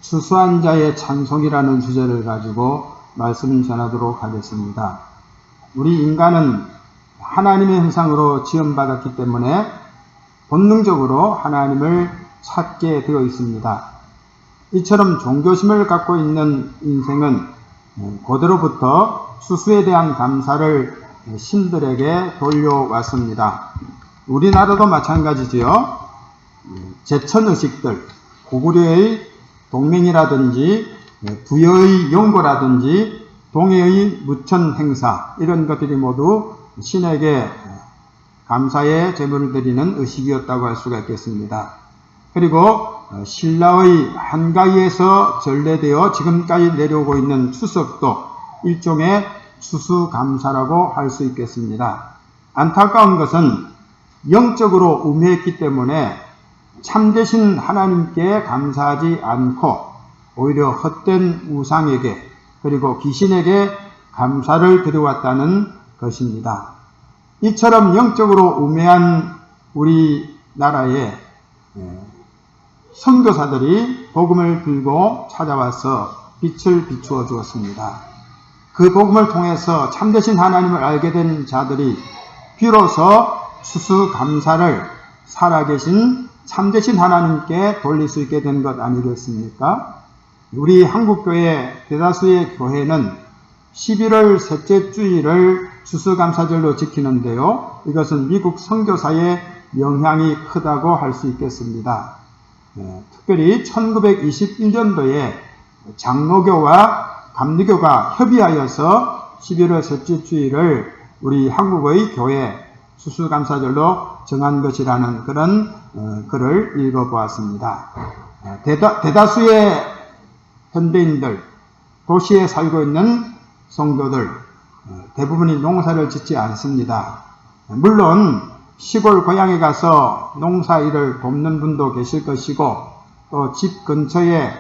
추수한 자의 찬송이라는 주제를 가지고 말씀 전하도록 하겠습니다. 우리 인간은 하나님의 형상으로 지음받았기 때문에 본능적으로 하나님을 찾게 되어 있습니다. 이처럼 종교심을 갖고 있는 인생은 고대로부터 추수에 대한 감사를 신들에게 돌려왔습니다. 우리나라도 마찬가지지요. 제천의식들, 고구려의 동맹이라든지 부여의 연고라든지 동해의 무천 행사, 이런 것들이 모두 신에게 감사의 제물을 드리는 의식이었다고 할 수가 있겠습니다. 그리고 신라의 한가위에서 전래되어 지금까지 내려오고 있는 추석도 일종의 추수감사라고 할 수 있겠습니다. 안타까운 것은 영적으로 우매했기 때문에 참되신 하나님께 감사하지 않고 오히려 헛된 우상에게 그리고 귀신에게 감사를 드려왔다는 것입니다. 이처럼 영적으로 우매한 우리나라에 선교사들이 복음을 들고 찾아와서 빛을 비추어 주었습니다. 그 복음을 통해서 참되신 하나님을 알게 된 자들이 비로소 추수감사를 살아계신 참되신 하나님께 돌릴 수 있게 된 것 아니겠습니까? 우리 한국교회 대다수의 교회는 11월 셋째 주일을 추수감사절로 지키는데요. 이것은 미국 선교사의 영향이 크다고 할 수 있겠습니다. 특별히 1921년도에 장로교와 감리교가 협의하여서 11월 셋째 주일을 우리 한국의 교회 추수감사절로 정한 것이라는 그런 글을 읽어보았습니다. 대다수의 현대인들, 도시에 살고 있는 성도들 대부분이 농사를 짓지 않습니다. 물론 시골 고향에 가서 농사일을 돕는 분도 계실 것이고 또 집 근처에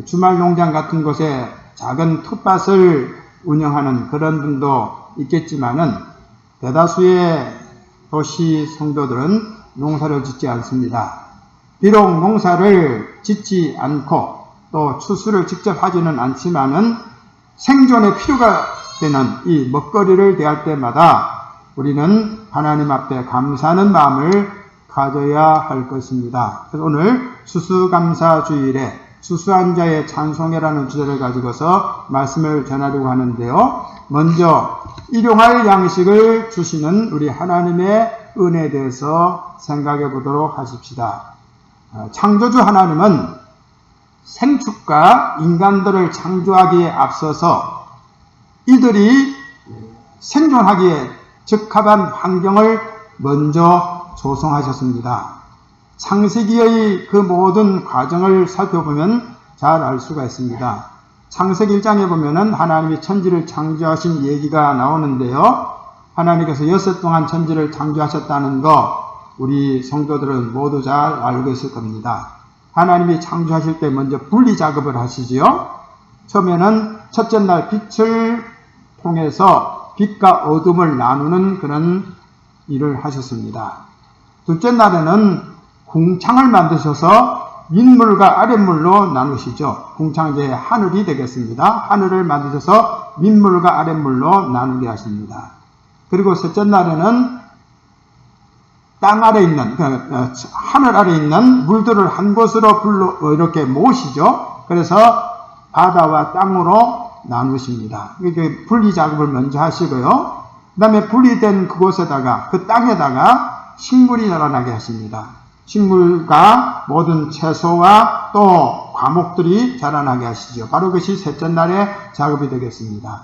주말 농장 같은 곳에 작은 텃밭을 운영하는 그런 분도 있겠지만은 대다수의 도시 성도들은 농사를 짓지 않습니다. 비록 농사를 짓지 않고 또 추수를 직접 하지는 않지만은 생존에 필요가 되는 이 먹거리를 대할 때마다 우리는 하나님 앞에 감사하는 마음을 가져야 할 것입니다. 그래서 오늘 추수감사주일에 추수한 자의 찬송회라는 주제를 가지고서 말씀을 전하려고 하는데요. 먼저 일용할 양식을 주시는 우리 하나님의 은혜에 대해서 생각해 보도록 하십시다. 창조주 하나님은 생축과 인간들을 창조하기에 앞서서 이들이 생존하기에 적합한 환경을 먼저 조성하셨습니다. 창세기의 그 모든 과정을 살펴보면 잘 알 수가 있습니다. 창세기 1장에 보면은 하나님이 천지를 창조하신 얘기가 나오는데요. 하나님께서 6일 동안 천지를 창조하셨다는 거 우리 성도들은 모두 잘 알고 있을 겁니다. 하나님이 창조하실 때 먼저 분리 작업을 하시지요. 처음에는 첫째 날 빛을 통해서 빛과 어둠을 나누는 그런 일을 하셨습니다. 둘째 날에는 궁창을 만드셔서 윗물과 아랫물로 나누시죠. 궁창은 이제 하늘이 되겠습니다. 하늘을 만드셔서 윗물과 아랫물로 나누게 하십니다. 그리고 셋째 날에는 땅 아래 있는, 하늘 아래 있는 물들을 한 곳으로 이렇게 모으시죠. 그래서 바다와 땅으로 나누십니다. 이렇게 분리 작업을 먼저 하시고요. 그 다음에 분리된 그곳에다가, 그 땅에다가 식물이 자라나게 하십니다. 식물과 모든 채소와 또 과목들이 자라나게 하시죠. 바로 그것이 셋째 날의 작업이 되겠습니다.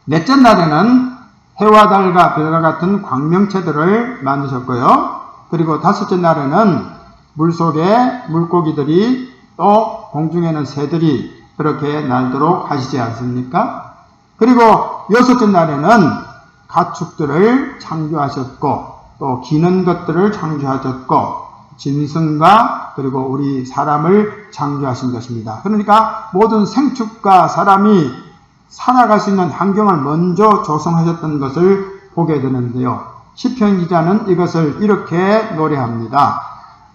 넷째 날에는 해와 달과 별과 같은 광명체들을 만드셨고요. 그리고 다섯째 날에는 물속에 물고기들이 또 공중에는 새들이 그렇게 날도록 하시지 않습니까? 그리고 여섯째 날에는 가축들을 창조하셨고 또 기는 것들을 창조하셨고 짐승과 그리고 우리 사람을 창조하신 것입니다. 그러니까 모든 생축과 사람이 살아갈 수 있는 환경을 먼저 조성하셨던 것을 보게 되는데요. 시편 기자는 이것을 이렇게 노래합니다.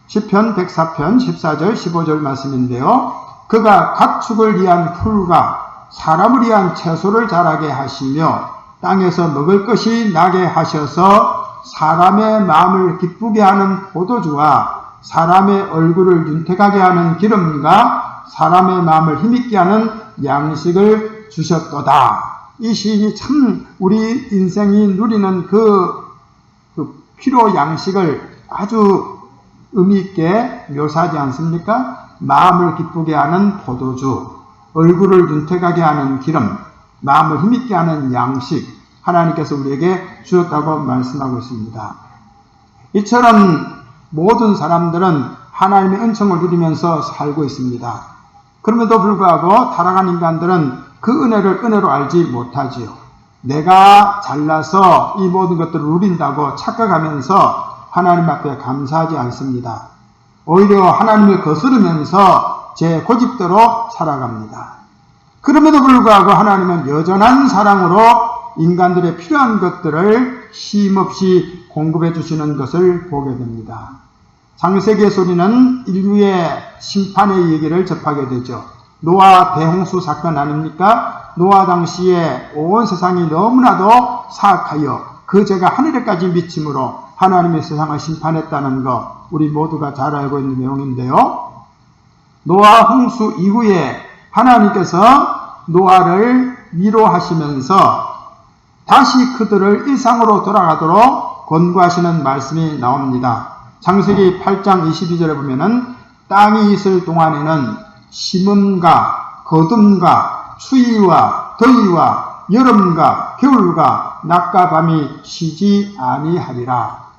시편 104편 14절 15절 말씀인데요. 그가 가축을 위한 풀과 사람을 위한 채소를 자라게 하시며 땅에서 먹을 것이 나게 하셔서 사람의 마음을 기쁘게 하는 포도주와 사람의 얼굴을 윤택하게 하는 기름과 사람의 마음을 힘있게 하는 양식을 주셨도다. 이 시인이 참 우리 인생이 누리는 그 필요 양식을 아주 의미있게 묘사하지 않습니까? 마음을 기쁘게 하는 포도주, 얼굴을 눈택하게 하는 기름, 마음을 힘있게 하는 양식, 하나님께서 우리에게 주셨다고 말씀하고 있습니다. 이처럼 모든 사람들은 하나님의 은총을 누리면서 살고 있습니다. 그럼에도 불구하고 타락한 인간들은 그 은혜를 은혜로 알지 못하지요. 내가 잘나서 이 모든 것들을 누린다고 착각하면서 하나님 앞에 감사하지 않습니다. 오히려 하나님을 거스르면서 제 고집대로 살아갑니다. 그럼에도 불구하고 하나님은 여전한 사랑으로 인간들의 필요한 것들을 쉼없이 공급해 주시는 것을 보게 됩니다. 창세기의 우리는 인류의 심판의 얘기를 접하게 되죠. 노아 대홍수 사건 아닙니까? 노아 당시에 온 세상이 너무나도 사악하여 그 죄가 하늘에까지 미침으로 하나님의 세상을 심판했다는 것 우리 모두가 잘 알고 있는 내용인데요. 노아 홍수 이후에 하나님께서 노아를 위로하시면서 다시 그들을 일상으로 돌아가도록 권고하시는 말씀이 나옵니다. 창세기 8장 22절에 보면은 땅이 있을 동안에는 심음과 거둠과 추위와 더위와 여름과 겨울과 낮과 밤이 쉬지 아니하리라.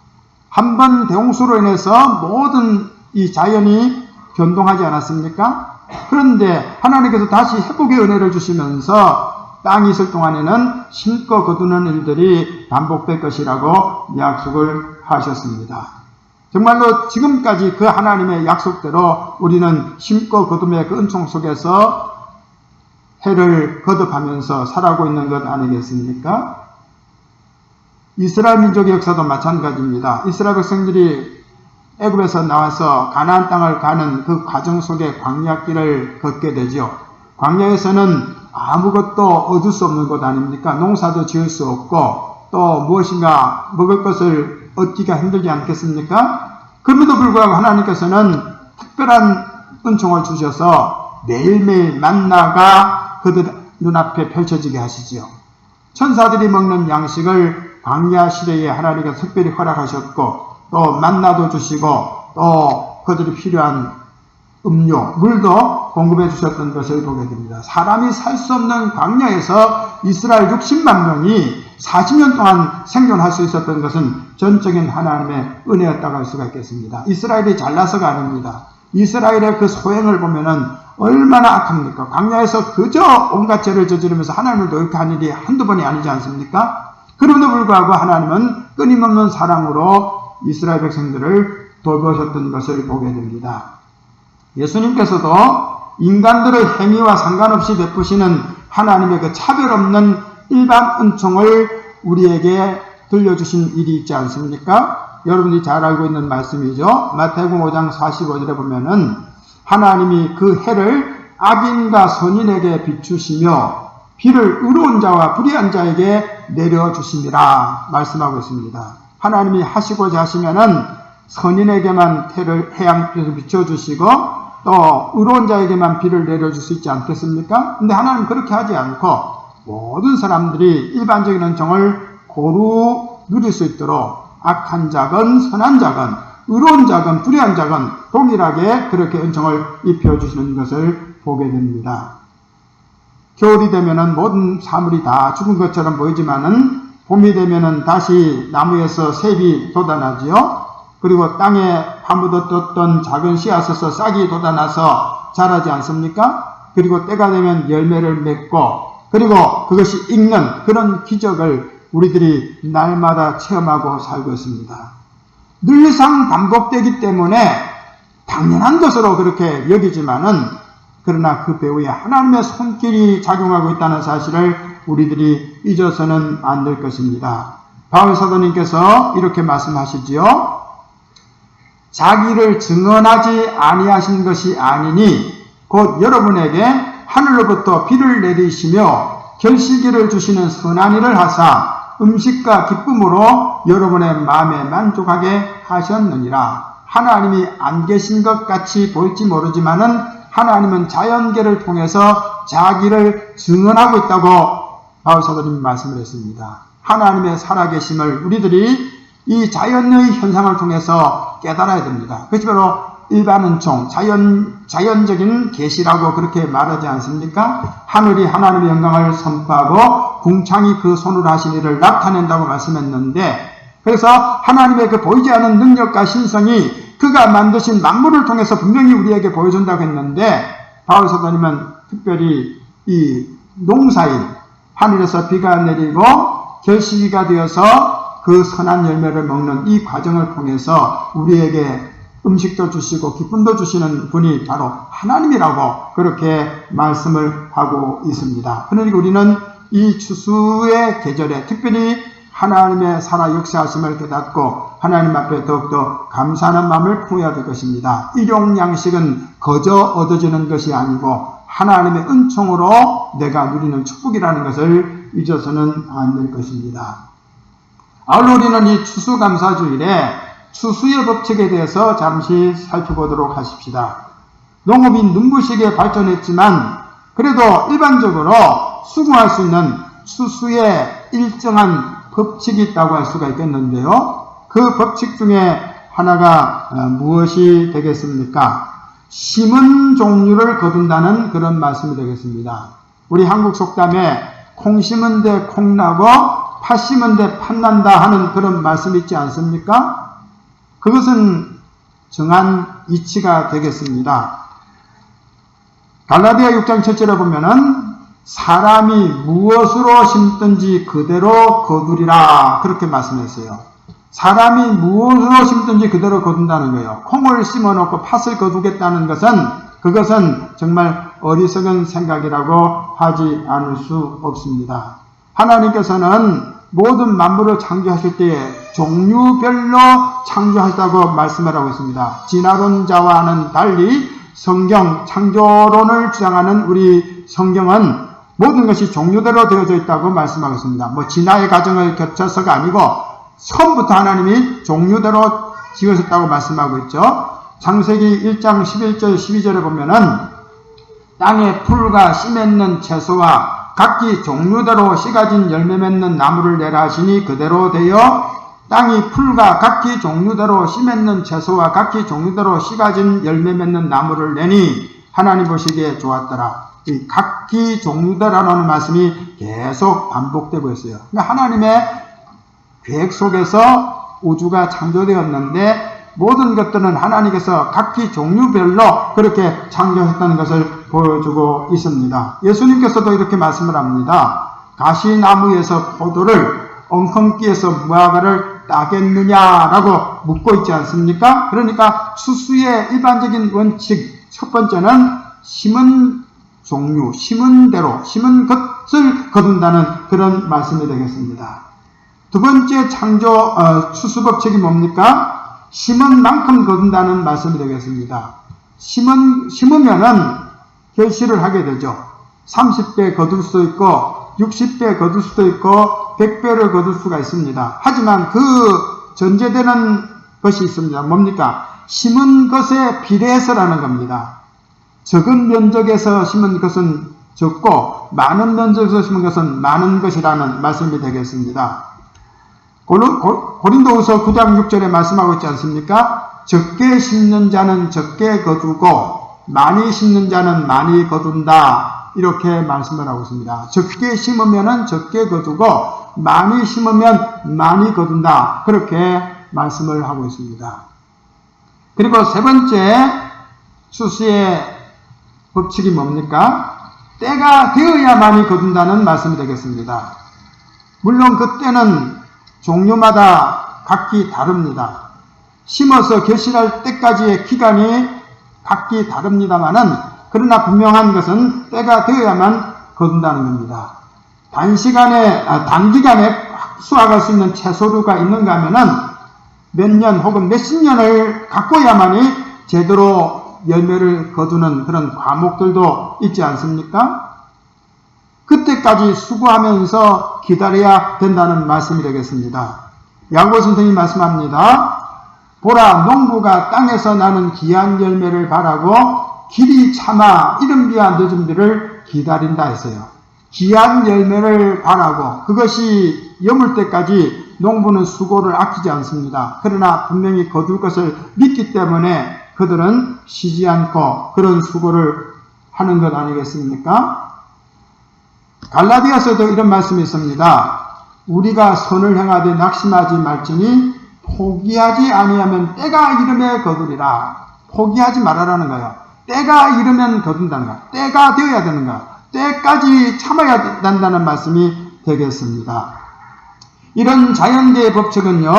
한번 대홍수로 인해서 모든 이 자연이 변동하지 않았습니까? 그런데 하나님께서 다시 회복의 은혜를 주시면서 땅이 있을 동안에는 심고 거두는 일들이 반복될 것이라고 약속을 하셨습니다. 정말로 지금까지 그 하나님의 약속대로 우리는 심고 거둠의 그 은총 속에서 해를 거듭하면서 살아가고 있는 것 아니겠습니까? 이스라엘 민족의 역사도 마찬가지입니다. 이스라엘 백성들이 애굽에서 나와서 가나안 땅을 가는 그 과정 속에 광야길을 걷게 되죠. 광야에서는 아무것도 얻을 수 없는 곳 아닙니까? 농사도 지을 수 없고 또 무엇인가 먹을 것을 얻기가 힘들지 않겠습니까? 그럼에도 불구하고 하나님께서는 특별한 은총을 주셔서 매일매일 만나가 그들 눈앞에 펼쳐지게 하시지요. 천사들이 먹는 양식을 광야 시대에 하나님께서 특별히 허락하셨고 또 만나도 주시고 또 그들이 필요한 음료, 물도 공급해 주셨던 것을 보게 됩니다. 사람이 살 수 없는 광야에서 이스라엘 60만 명이 40년 동안 생존할 수 있었던 것은 전적인 하나님의 은혜였다고 할 수가 있겠습니다. 이스라엘이 잘나서가 아닙니다. 이스라엘의 그 소행을 보면은 얼마나 악합니까? 광야에서 그저 온갖 죄를 저지르면서 하나님을 노역한 일이 한두 번이 아니지 않습니까? 그럼에도 불구하고 하나님은 끊임없는 사랑으로 이스라엘 백성들을 돌보셨던 것을 보게 됩니다. 예수님께서도 인간들의 행위와 상관없이 베푸시는 하나님의 그 차별 없는 일반 은총을 우리에게 들려주신 일이 있지 않습니까? 여러분이 잘 알고 있는 말씀이죠. 마태복음 5장 45절에 보면은 하나님이 그 해를 악인과 선인에게 비추시며 비를 의로운 자와 불의한 자에게 내려주심이라 말씀하고 있습니다. 하나님이 하시고자 하시면은 선인에게만 해를 해양빛을 비춰주시고 또 의로운 자에게만 비를 내려줄 수 있지 않겠습니까? 근데 하나님은 그렇게 하지 않고 모든 사람들이 일반적인 은총을 고루 누릴 수 있도록 악한 자건 선한 자건 의로운 자건 불의한 자건 동일하게 그렇게 은총을 입혀주시는 것을 보게 됩니다. 겨울이 되면은 모든 사물이 다 죽은 것처럼 보이지만은 봄이 되면은 다시 나무에서 새비 돋아나지요. 그리고 땅에 파묻었던 작은 씨앗에서 싹이 돋아나서 자라지 않습니까? 그리고 때가 되면 열매를 맺고 그리고 그것이 익는 그런 기적을 우리들이 날마다 체험하고 살고 있습니다. 늘상 반복되기 때문에 당연한 것으로 그렇게 여기지만은 그러나 그 배후에 하나님의 손길이 작용하고 있다는 사실을 우리들이 잊어서는 안 될 것입니다. 바울 사도님께서 이렇게 말씀하시지요. 자기를 증언하지 아니하신 것이 아니니 곧 여러분에게 하늘로부터 비를 내리시며 결실기를 주시는 선한 일을 하사 음식과 기쁨으로 여러분의 마음에 만족하게 하셨느니라. 하나님이 안 계신 것 같이 보일지 모르지만은 하나님은 자연계를 통해서 자기를 증언하고 있다고 바울사도님이 말씀을 했습니다. 하나님의 살아계심을 우리들이 이 자연의 현상을 통해서 깨달아야 됩니다. 그것이 바로 일반 은총, 자연적인 계시라고 그렇게 말하지 않습니까? 하늘이 하나님의 영광을 선포하고 궁창이 그 손으로 하신 일을 나타낸다고 말씀했는데, 그래서 하나님의 그 보이지 않는 능력과 신성이 그가 만드신 만물을 통해서 분명히 우리에게 보여준다고 했는데, 바울 사도님은 특별히 이 농사인 하늘에서 비가 내리고 결실기가 되어서 그 선한 열매를 먹는 이 과정을 통해서 우리에게 음식도 주시고 기쁨도 주시는 분이 바로 하나님이라고 그렇게 말씀을 하고 있습니다. 그러니까 우리는 이 추수의 계절에 특별히 하나님의 살아 역사하심을 깨닫고 하나님 앞에 더욱더 감사하는 마음을 품어야 될 것입니다. 일용양식은 거저 얻어지는 것이 아니고 하나님의 은총으로 내가 누리는 축복이라는 것을 잊어서는 안 될 것입니다. 아울러 우리는 이 추수감사주일에 추수의 법칙에 대해서 잠시 살펴보도록 하십시다. 농업이 눈부시게 발전했지만 그래도 일반적으로 수긍할 수 있는 추수의 일정한 법칙이 있다고 할 수가 있겠는데요. 그 법칙 중에 하나가 무엇이 되겠습니까? 심은 종류를 거둔다는 그런 말씀이 되겠습니다. 우리 한국 속담에 콩 심은 데 콩 나고 팥 심은 데 팥 난다 하는 그런 말씀이 있지 않습니까? 그것은 정한 이치가 되겠습니다. 갈라디아 6장 7절에 보면은 사람이 무엇으로 심든지 그대로 거두리라 그렇게 말씀했어요. 사람이 무엇으로 심든지 그대로 거둔다는 거예요. 콩을 심어놓고 팥을 거두겠다는 그것은 정말 어리석은 생각이라고 하지 않을 수 없습니다. 하나님께서는 모든 만물을 창조하실 때에 종류별로 창조하셨다고 말씀을 하고 있습니다. 진화론자와는 달리 성경, 창조론을 주장하는 우리 성경은 모든 것이 종류대로 되어져 있다고 말씀하고 있습니다. 진화의 과정을 거쳐서가 아니고 처음부터 하나님이 종류대로 지으셨다고 말씀하고 있죠. 창세기 1장 11절 12절에 보면은 땅에 풀과 씨 맺는 채소와 각기 종류대로 씨 가진 열매 맺는 나무를 내라 하시니 그대로 되어 땅이 풀과 각기 종류대로 씨 맺는 채소와 각기 종류대로 씨 가진 열매 맺는 나무를 내니 하나님 보시기에 좋았더라. 이 각기 종류대라는 말씀이 계속 반복되고 있어요. 그러니까 하나님의 계획 속에서 우주가 창조되었는데 모든 것들은 하나님께서 각기 종류별로 그렇게 창조했다는 것을 보여주고 있습니다. 예수님께서도 이렇게 말씀을 합니다. 가시나무에서 포도를 엉겅퀴에서 무화과를 따겠느냐라고 묻고 있지 않습니까? 그러니까 추수의 일반적인 원칙 첫 번째는 심은 종류, 심은 대로, 심은 것을 거둔다는 그런 말씀이 되겠습니다. 두 번째 추수법칙이 뭡니까? 심은 만큼 거둔다는 말씀이 되겠습니다. 심으면은 결실을 하게 되죠. 30배 거둘 수도 있고 60배 거둘 수도 있고 100배를 거둘 수가 있습니다. 하지만 그 전제되는 것이 있습니다. 뭡니까? 심은 것에 비례해서라는 겁니다. 적은 면적에서 심은 것은 적고 많은 면적에서 심은 것은 많은 것이라는 말씀이 되겠습니다. 고린도후서 9장 6절에 말씀하고 있지 않습니까? 적게 심는 자는 적게 거두고 많이 심는 자는 많이 거둔다 이렇게 말씀을 하고 있습니다. 적게 심으면 적게 거두고 많이 심으면 많이 거둔다 그렇게 말씀을 하고 있습니다. 그리고 세 번째 추수의 법칙이 뭡니까? 때가 되어야만이 거둔다는 말씀이 되겠습니다. 물론 그 때는 종류마다 각기 다릅니다. 심어서 결실할 때까지의 기간이 각기 다릅니다만은 그러나 분명한 것은 때가 되어야만 거둔다는 겁니다. 단기간에 수확할 수 있는 채소류가 있는가 하면은 몇 년 혹은 몇십 년을 갖고야만이 제대로 열매를 거두는 그런 과목들도 있지 않습니까? 그때까지 수고하면서 기다려야 된다는 말씀이 되겠습니다. 야고보 선생님이 말씀합니다. 보라, 농부가 땅에서 나는 귀한 열매를 바라고 길이 참아 이른 비와 늦은 비를 기다린다 했어요. 귀한 열매를 바라고 그것이 여물 때까지 농부는 수고를 아끼지 않습니다. 그러나 분명히 거둘 것을 믿기 때문에 그들은 쉬지 않고 그런 수고를 하는 것 아니겠습니까? 갈라디아서도 이런 말씀이 있습니다. 우리가 선을 행하되 낙심하지 말지니 포기하지 아니하면 때가 이르면 거두리라. 포기하지 말아라는 거예요. 때가 이르면 거둔다는 거예요. 때가 되어야 되는 거예요. 때까지 참아야 된다는 말씀이 되겠습니다. 이런 자연계의 법칙은요,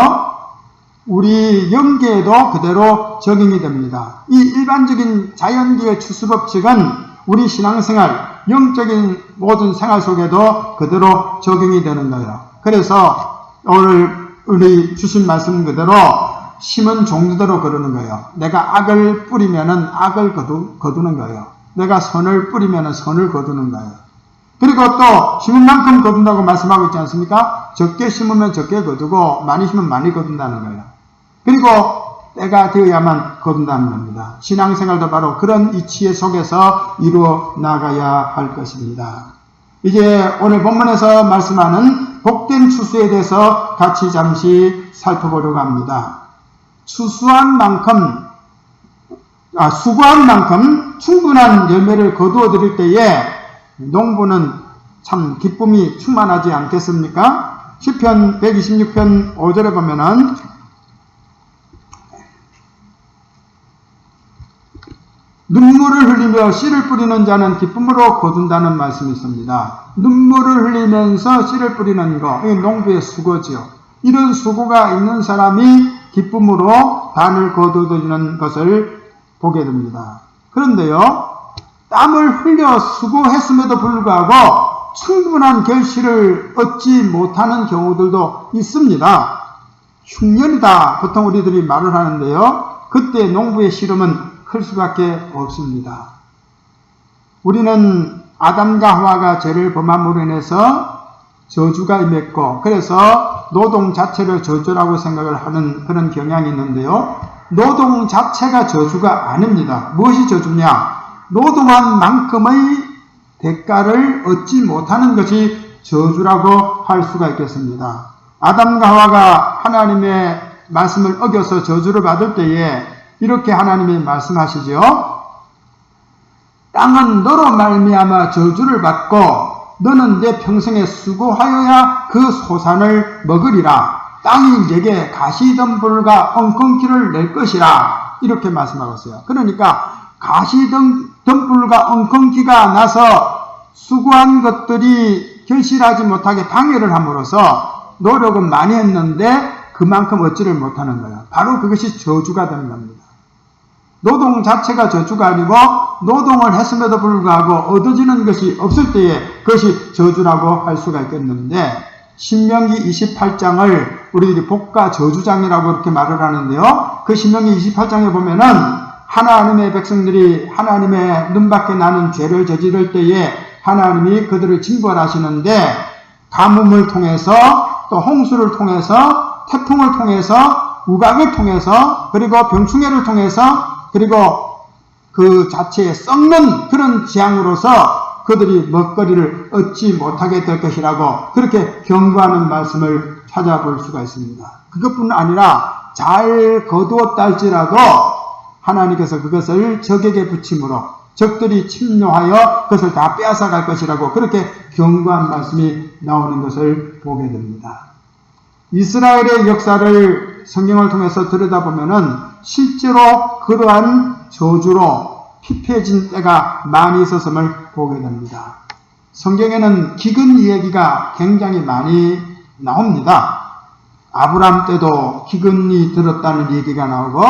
우리 영계에도 그대로 적용이 됩니다. 이 일반적인 자연계의 추수법칙은 우리 신앙생활, 영적인 모든 생활 속에도 그대로 적용이 되는 거예요. 그래서 오늘 우리 주신 말씀 그대로 심은 종류대로 거두는 거예요. 내가 악을 뿌리면은 악을 거두는 거예요. 내가 선을 뿌리면은 선을 거두는 거예요. 그리고 또 심은 만큼 거둔다고 말씀하고 있지 않습니까? 적게 심으면 적게 거두고 많이 심으면 많이 거둔다는 거예요. 그리고 때가 되어야만 거둔다는 겁니다. 신앙생활도 바로 그런 이치의 속에서 이루어 나가야 할 것입니다. 이제 오늘 본문에서 말씀하는 복된 추수에 대해서 같이 잠시 살펴보려고 합니다. 수고한 만큼 충분한 열매를 거두어 드릴 때에 농부는 참 기쁨이 충만하지 않겠습니까? 시편 126편 5절에 보면은 눈물을 흘리며 씨를 뿌리는 자는 기쁨으로 거둔다는 말씀이 있습니다. 눈물을 흘리면서 씨를 뿌리는 거, 이 농부의 수고지요. 이런 수고가 있는 사람이 기쁨으로 단을 거두는 것을 보게 됩니다. 그런데요, 땀을 흘려 수고했음에도 불구하고 충분한 결실을 얻지 못하는 경우들도 있습니다. 흉년이다, 보통 우리들이 말을 하는데요. 그때 농부의 시름은 클 수밖에 없습니다. 우리는 아담과 하와가 죄를 범함으로 인해서 저주가 임했고, 그래서 노동 자체를 저주라고 생각을 하는 그런 경향이 있는데요. 노동 자체가 저주가 아닙니다. 무엇이 저주냐? 노동한 만큼의 대가를 얻지 못하는 것이 저주라고 할 수가 있겠습니다. 아담과 하와가 하나님의 말씀을 어겨서 저주를 받을 때에 이렇게 하나님이 말씀하시죠. 땅은 너로 말미암아 저주를 받고 너는 내 평생에 수고하여야 그 소산을 먹으리라. 땅이 내게 가시덤불과 엉겅퀴를 낼 것이라. 이렇게 말씀하고 있어요. 그러니까 가시덤불과 엉겅퀴가 나서 수고한 것들이 결실하지 못하게 방해를 함으로써 노력은 많이 했는데 그만큼 얻지를 못하는 거예요. 바로 그것이 저주가 되는 겁니다. 노동 자체가 저주가 아니고 노동을 했음에도 불구하고 얻어지는 것이 없을 때에 그것이 저주라고 할 수가 있겠는데, 신명기 28장을 우리들이 복과 저주장이라고 이렇게 말을 하는데요. 그 신명기 28장에 보면은 하나님의 백성들이 하나님의 눈밖에 나는 죄를 저지를 때에 하나님이 그들을 징벌하시는데, 가뭄을 통해서 또 홍수를 통해서 태풍을 통해서 우각을 통해서 그리고 병충해를 통해서 그리고 그 자체에 썩는 그런 재앙으로서 그들이 먹거리를 얻지 못하게 될 것이라고 그렇게 경고하는 말씀을 찾아볼 수가 있습니다. 그것뿐 아니라 잘 거두었다 할지라도 하나님께서 그것을 적에게 붙임으로 적들이 침노하여 그것을 다 빼앗아갈 것이라고 그렇게 경고한 말씀이 나오는 것을 보게 됩니다. 이스라엘의 역사를 성경을 통해서 들여다보면은 실제로 그러한 저주로 피폐해진 때가 많이 있었음을 보게 됩니다. 성경에는 기근 이야기가 굉장히 많이 나옵니다. 아브람 때도 기근이 들었다는 얘기가 나오고,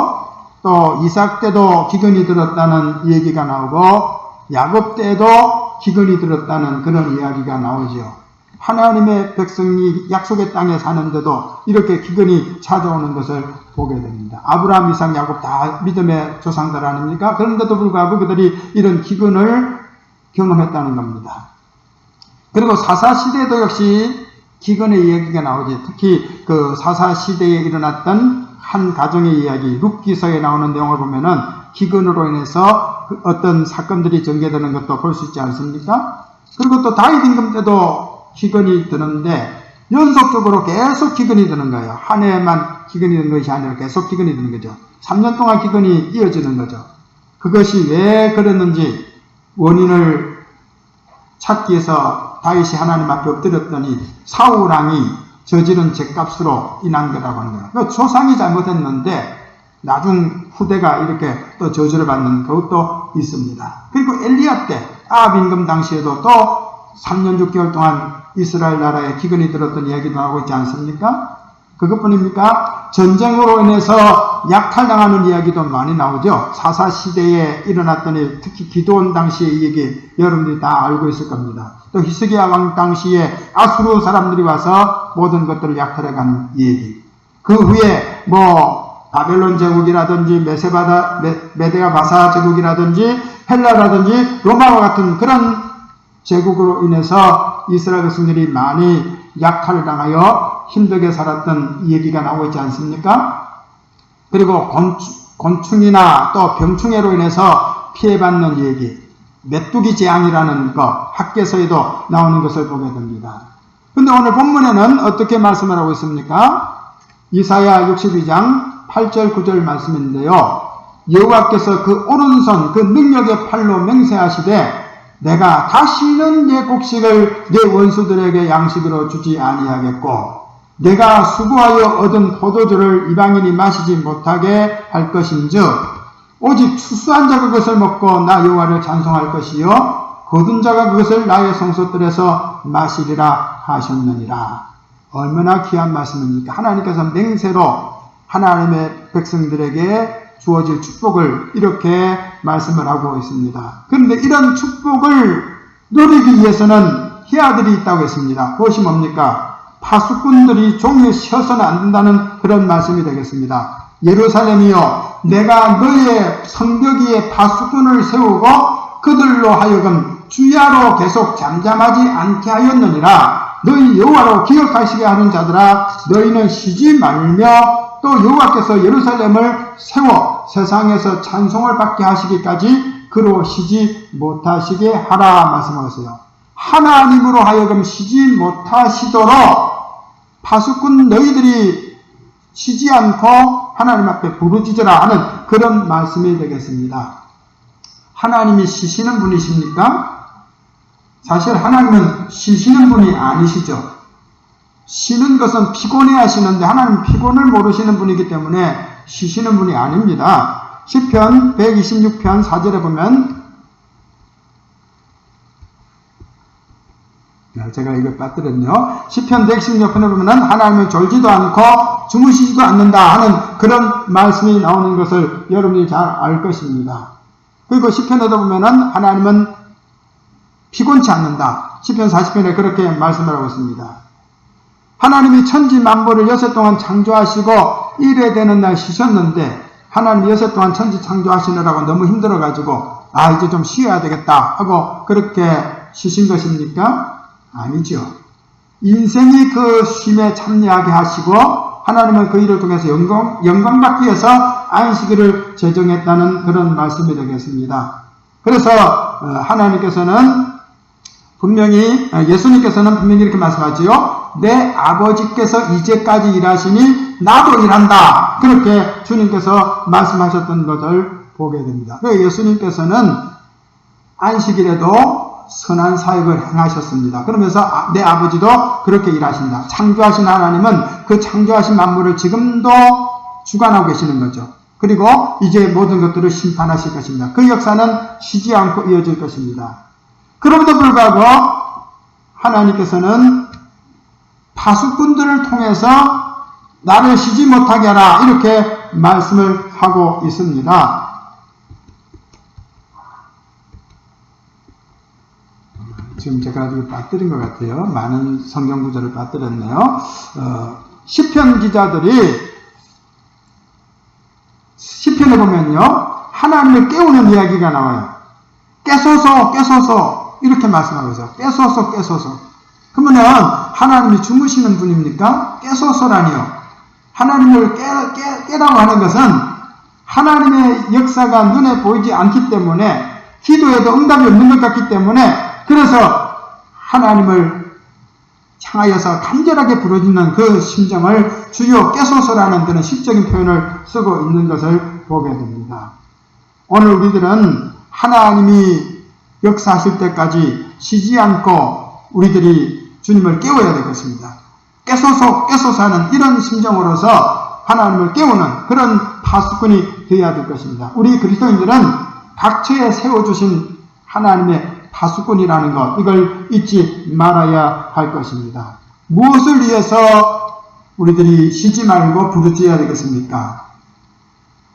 또 이삭 때도 기근이 들었다는 얘기가 나오고, 야곱 때도 기근이 들었다는 그런 이야기가 나오죠. 하나님의 백성이 약속의 땅에 사는데도 이렇게 기근이 찾아오는 것을 보게 됩니다. 아브라함, 이삭, 야곱 다 믿음의 조상들 아닙니까? 그런데도 불구하고 그들이 이런 기근을 경험했다는 겁니다. 그리고 사사시대도 역시 기근의 이야기가 나오지. 특히 그 사사시대에 일어났던 한 가정의 이야기, 룻기서에 나오는 내용을 보면은 기근으로 인해서 어떤 사건들이 전개되는 것도 볼 수 있지 않습니까? 그리고 또 다윗 임금 때도 기근이 드는데 연속적으로 계속 기근이 드는 거예요. 한 해만 기근이 드는 것이 아니라 계속 기근이 드는 거죠. 3년 동안 기근이 이어지는 거죠. 그것이 왜 그랬는지 원인을 찾기 위해서 다윗이 하나님 앞에 엎드렸더니 사울 왕이 저지른 죄값으로 인한 거라고 하는 거예요. 그러니까 조상이 잘못했는데 나중 후대가 이렇게 또 저주를 받는 그것도 있습니다. 그리고 엘리야 때 아합 임금 당시에도 또 3년 6개월 동안 이스라엘 나라에 기근이 들었던 이야기도 나오고 있지 않습니까? 그것뿐입니까? 전쟁으로 인해서 약탈당하는 이야기도 많이 나오죠. 사사시대에 일어났던 일, 특히 기드온 당시의 이 얘기 여러분들이 다 알고 있을 겁니다. 또 히스기야 왕 당시에 아수르 사람들이 와서 모든 것들을 약탈해가는 얘기. 그 후에 바벨론 제국이라든지 메데아 바사 제국이라든지 헬라라든지 로마와 같은 그런 제국으로 인해서 이스라엘 백성들이 많이 약탈을 당하여 힘들게 살았던 얘기가 나오고 있지 않습니까? 그리고 곤충이나 또 병충해로 인해서 피해받는 얘기, 메뚜기 재앙이라는 것, 학계서에도 나오는 것을 보게 됩니다. 근데 오늘 본문에는 어떻게 말씀을 하고 있습니까? 이사야 62장 8절 9절 말씀인데요. 여호와께서 그 오른손 그 능력의 팔로 맹세하시되 내가 다시는 내 곡식을 내 원수들에게 양식으로 주지 아니하겠고 내가 수고하여 얻은 포도주를 이방인이 마시지 못하게 할 것인즉 오직 추수한 자가 그것을 먹고 나 여호와를 찬송할 것이요 거둔 자가 그것을 나의 성소들에서 마시리라 하셨느니라. 얼마나 귀한 말씀입니까? 하나님께서 맹세로 하나님의 백성들에게 주어질 축복을 이렇게 말씀을 하고 있습니다. 그런데 이런 축복을 누리기 위해서는 해야 될 일이 있다고 했습니다. 그것이 뭡니까? 파수꾼들이 종일 쉬어서는 안 된다는 그런 말씀이 되겠습니다. 예루살렘이여 내가 너의 성벽 위에 파수꾼을 세우고 그들로 하여금 주야로 계속 잠잠하지 않게 하였느니라. 너희 여호와로 기억하시게 하는 자들아 너희는 쉬지 말며 또 여호와께서 예루살렘을 세워 세상에서 찬송을 받게 하시기까지 그로 쉬지 못하시게 하라 말씀하세요. 하나님으로 하여금 쉬지 못하시도록 파수꾼 너희들이 쉬지 않고 하나님 앞에 부르짖으라 하는 그런 말씀이 되겠습니다. 하나님이 쉬시는 분이십니까? 사실 하나님은 쉬시는 분이 아니시죠. 쉬는 것은 피곤해 하시는데 하나님은 피곤을 모르시는 분이기 때문에 쉬시는 분이 아닙니다. 시편 126편 4절에 보면 제가 이걸 빠뜨렸네요. 시편 126편에 보면 하나님은 졸지도 않고 주무시지도 않는다 하는 그런 말씀이 나오는 것을 여러분이 잘 알 것입니다. 그리고 시편에도 보면 하나님은 피곤치 않는다. 시편 40편에 그렇게 말씀을 하고 있습니다. 하나님이 천지 만물을 여섯 동안 창조하시고 일에 되는 날 쉬셨는데 하나님이 여섯 동안 천지 창조하시느라고 너무 힘들어가지고 이제 좀 쉬어야 되겠다 하고 그렇게 쉬신 것입니까? 아니죠. 인생이 그 쉼에 참여하게 하시고 하나님은 그 일을 통해서 영광받기 위해서 안식일을 제정했다는 그런 말씀이 되겠습니다. 그래서 하나님께서는 예수님께서는 분명히 이렇게 말씀하지요. 내 아버지께서 이제까지 일하시니 나도 일한다. 그렇게 주님께서 말씀하셨던 것을 보게 됩니다. 예수님께서는 안식일에도 선한 사역을 행하셨습니다. 그러면서 내 아버지도 그렇게 일하신다. 창조하신 하나님은 그 창조하신 만물을 지금도 주관하고 계시는 거죠. 그리고 이제 모든 것들을 심판하실 것입니다. 그 역사는 쉬지 않고 이어질 것입니다. 그럼에도 불구하고 하나님께서는 파수꾼들을 통해서 나를 쉬지 못하게 하라 이렇게 말씀을 하고 있습니다. 지금 제가 아주 빠뜨린 것 같아요. 많은 성경 구절을 빠뜨렸네요. 시편 기자들이 시편에 보면요, 하나님을 깨우는 이야기가 나와요. 깨소서, 깨소서 이렇게 말씀하고 있어요. 깨소서, 깨소서. 그러면은 하나님이 주무시는 분입니까? 깨소서라니요. 하나님을 깨라고 하는 것은 하나님의 역사가 눈에 보이지 않기 때문에, 기도에도 응답이 없는 것 같기 때문에, 그래서 하나님을 향하여서 간절하게 부르짖는 그 심정을 주여 깨소서라는 그런 시적인 표현을 쓰고 있는 것을 보게 됩니다. 오늘 우리들은 하나님이 역사하실 때까지 쉬지 않고 우리들이 주님을 깨워야 될 것입니다. 깨소서 깨소서 하는 이런 심정으로서 하나님을 깨우는 그런 파수꾼이 되어야 될 것입니다. 우리 그리스도인들은 각처에 세워주신 하나님의 파수꾼이라는 것, 이걸 잊지 말아야 할 것입니다. 무엇을 위해서 우리들이 쉬지 말고 부르짖어야 되겠습니까?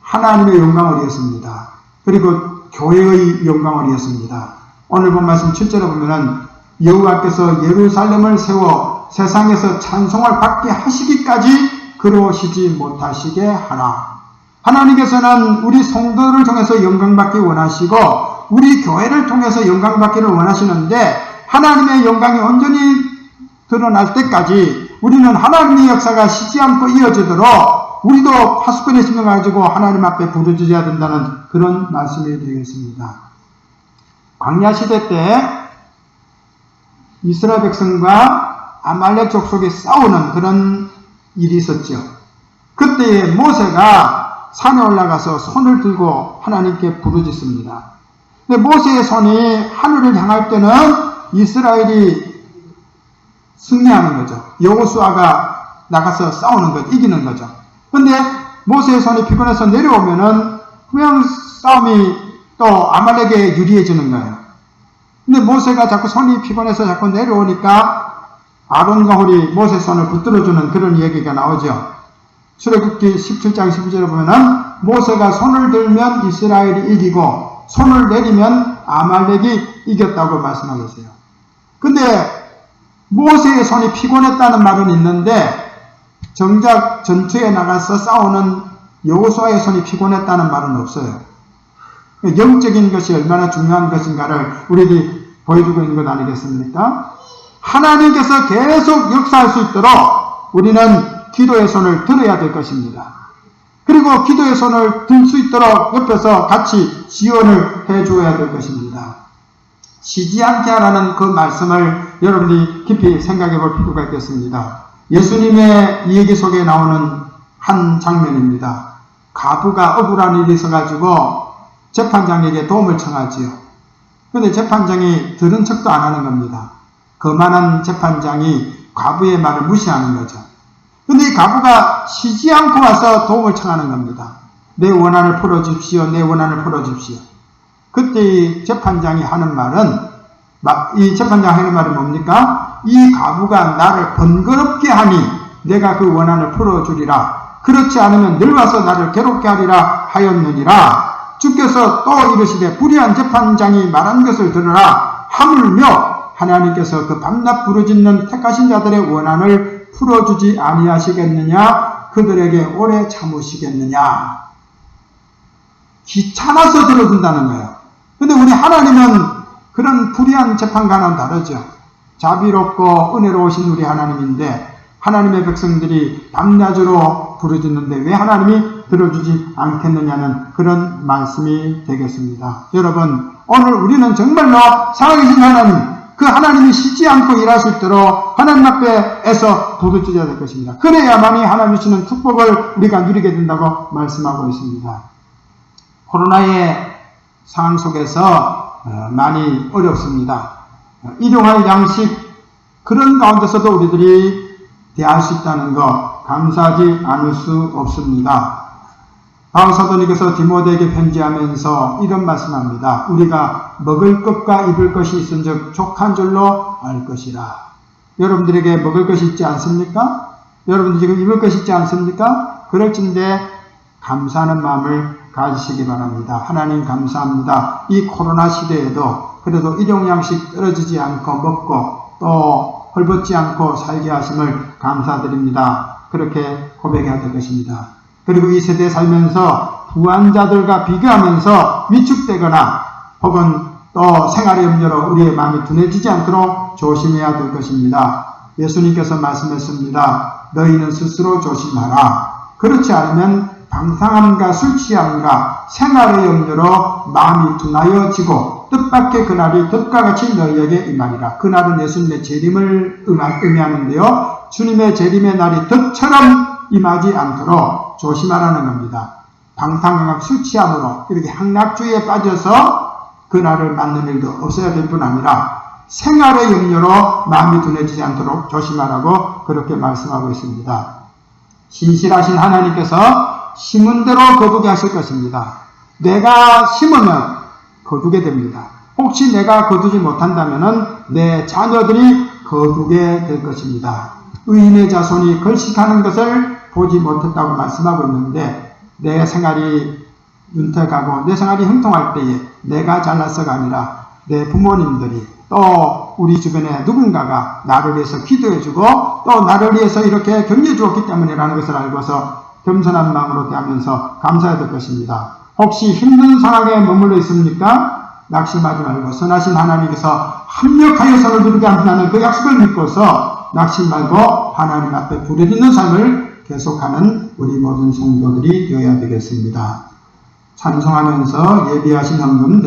하나님의 영광을 위해서입니다. 그리고 교회의 영광을 위해서입니다. 오늘 본 말씀 7절에 보면은 여호와께서 예루살렘을 세워 세상에서 찬송을 받게 하시기까지 그로 쉬지 못하시게 하라. 하나님께서는 우리 성도를 통해서 영광받기 원하시고 우리 교회를 통해서 영광받기를 원하시는데, 하나님의 영광이 온전히 드러날 때까지 우리는 하나님의 역사가 쉬지 않고 이어지도록 우리도 파수꾼의 심을 가지고 하나님 앞에 부르짖어야 된다는 그런 말씀이 되겠습니다. 광야 시대 때 이스라엘 백성과 아말렉 족속이 싸우는 그런 일이 있었죠. 그때에 모세가 산에 올라가서 손을 들고 하나님께 부르짖습니다. 근데 모세의 손이 하늘을 향할 때는 이스라엘이 승리하는 거죠. 여호수아가 나가서 싸우는 것, 이기는 거죠. 근데 모세의 손이 피곤해서 내려오면은 그냥 싸움이 또 아말렉에 유리해지는 거예요. 근데 모세가 자꾸 손이 피곤해서 자꾸 내려오니까 아론과 홀이 모세 손을 붙들어주는 그런 얘기가 나오죠. 출애굽기 17장 12절에 보면은 모세가 손을 들면 이스라엘이 이기고 손을 내리면 아말렉이 이겼다고 말씀하고 있어요. 근데 모세의 손이 피곤했다는 말은 있는데 정작 전투에 나가서 싸우는 여호수아의 손이 피곤했다는 말은 없어요. 영적인 것이 얼마나 중요한 것인가를 우리들이 보여주고 있는 것 아니겠습니까? 하나님께서 계속 역사할 수 있도록 우리는 기도의 손을 들어야 될 것입니다. 그리고 기도의 손을 들 수 있도록 옆에서 같이 지원을 해줘야 될 것입니다. 쉬지 않게 하라는 그 말씀을 여러분이 깊이 생각해 볼 필요가 있겠습니다. 예수님의 이야기 속에 나오는 한 장면입니다. 과부가 억울한 일이 있어가지고 재판장에게 도움을 청하지요. 그런데 재판장이 들은 척도 안 하는 겁니다. 거만한 재판장이 과부의 말을 무시하는 거죠. 근데 이 과부가 쉬지 않고 와서 도움을 청하는 겁니다. 내 원한을 풀어주십시오. 내 원한을 풀어주십시오. 그때 이 재판장이 하는 말은, 이 재판장이 하는 말은 뭡니까? 이 과부가 나를 번거롭게 하니 내가 그 원한을 풀어주리라. 그렇지 않으면 늘 와서 나를 괴롭게 하리라 하였느니라. 주께서 또 이르시되 불의한 재판장이 말한 것을 들으라. 하물며 하나님께서 그 밤낮 부르짖는 택하신 자들의 원한을 풀어주지 아니하시겠느냐? 그들에게 오래 참으시겠느냐? 귀찮아서 들어준다는 거예요. 근데 우리 하나님은 그런 불의한 재판과는 다르죠. 자비롭고 은혜로우신 우리 하나님인데 하나님의 백성들이 밤낮으로 부르짖는데 왜 하나님이 들어주지 않겠느냐는 그런 말씀이 되겠습니다. 여러분, 오늘 우리는 정말로 살아계신 하나님, 그 하나님이 쉬지 않고 일할 수 있도록 하나님 앞에서 부르짖어야 될 것입니다. 그래야만이 하나님 주시는 축복을 우리가 누리게 된다고 말씀하고 있습니다. 코로나의 상황 속에서 많이 어렵습니다. 일용할 양식, 그런 가운데서도 우리들이 대할 수 있다는 것 감사하지 않을 수 없습니다. 바울 사도님께서 디모데에게 편지하면서 이런 말씀합니다. 우리가 먹을 것과 입을 것이 있은즉 족한 줄로 알 것이라. 여러분들에게 먹을 것이 있지 않습니까? 여러분들 지금 입을 것이 있지 않습니까? 그럴진데 감사하는 마음을 가지시기 바랍니다. 하나님 감사합니다. 이 코로나 시대에도 그래도 일용양식 떨어지지 않고 먹고 또 헐벗지 않고 살게 하심을 감사드립니다. 그렇게 고백해야 될 것입니다. 그리고 이 세대에 살면서 부한자들과 비교하면서 위축되거나 혹은 또 생활의 염려로 우리의 마음이 둔해지지 않도록 조심해야 될 것입니다. 예수님께서 말씀했습니다. 너희는 스스로 조심하라. 그렇지 않으면 방탕함과 술 취함과 생활의 염려로 마음이 둔하여지고 뜻밖의 그날이 덫과 같이 너희에게 임하리라. 그날은 예수님의 재림을 의미하는데요. 주님의 재림의 날이 덫처럼 임하지 않도록 조심하라는 겁니다. 방탕함과 술 취함으로 이렇게 향락주의에 빠져서 그날을 맞는 일도 없어야 될 뿐 아니라 생활의 염려로 마음이 둔해지지 않도록 조심하라고 그렇게 말씀하고 있습니다. 신실하신 하나님께서 심은 대로 거두게 하실 것입니다. 내가 심으면 거두게 됩니다. 혹시 내가 거두지 못한다면 내 자녀들이 거두게 될 것입니다. 의인의 자손이 걸식하는 것을 보지 못했다고 말씀하고 있는데 내 생활이 윤택하고 내 생활이 형통할 때에 내가 잘나서가 아니라 내 부모님들이 또 우리 주변에 누군가가 나를 위해서 기도해주고 또 나를 위해서 이렇게 격려해 주었기 때문이라는 것을 알고서 겸손한 마음으로 대하면서 감사해야 될 것입니다. 혹시 힘든 상황에 머물러 있습니까? 낙심하지 말고 선하신 하나님께서 합력하여 서로 누리게 한다는 그 약속을 믿고서 낙심 말고 하나님 앞에 부르짖는 삶을 계속하는 우리 모든 성도들이 되어야 되겠습니다. 찬송하면서 예비하신 헌금 드립니다.